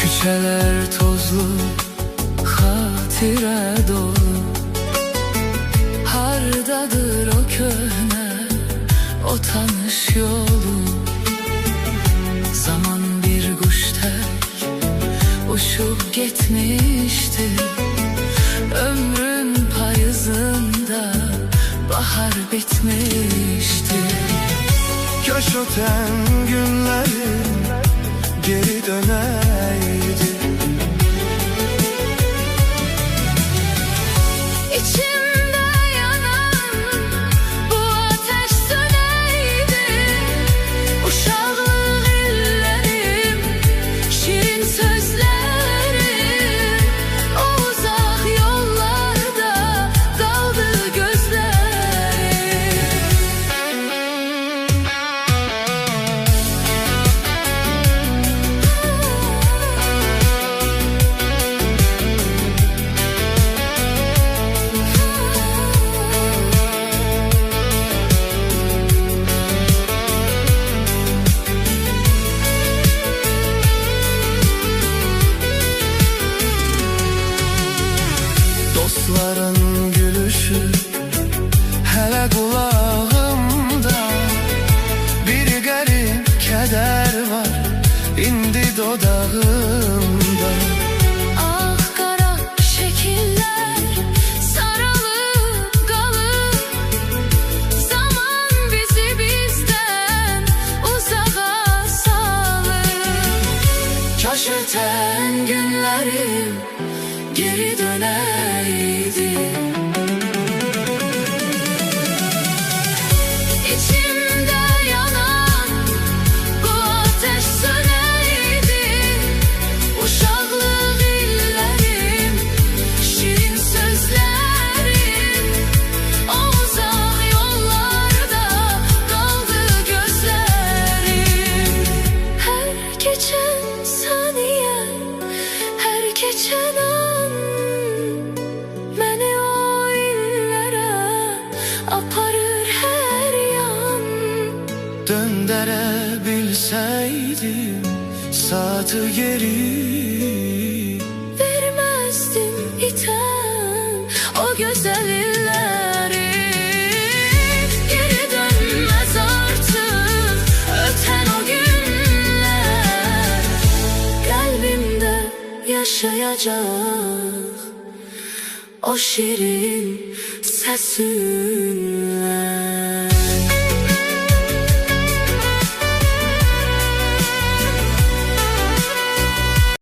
Küçeler tozlu, hatire dolu. Hardadır o köhne, o tanış yolu. Zaman bir kuş tek uçup gitmişti. Ömrün payızında bahar bitmişti. Kaş öten günlerim geri döneydi. İçimde yanan bu ateş söneydi. Uşaqlıq illərim, şirin sözlərim, o uzaq yollarda qaldı gözlərim. Dostların gülüşü hele kulağımda. Bir garip keder var indi dodağımda. Ah qara şəkillər saralıb qalıb. Zaman bizi bizdən uzağa salıb. Kaş öten günlerim Geri döneydi. İçimde yanan bu ateş söneydi. Uşaqlıq illərim, şirin sözlərim, o uzaq yollarda qaldı gözlərim. Hər keçən saniyə, hər keçən an məni o illərə aparır hər yan. Döndürebilseydim saati geri, Verməzdim itən o gözəl illəri. Geri dönməz artıq ötən o günlər. Qəlbimdə yaşayacaq o şirin səsinlə.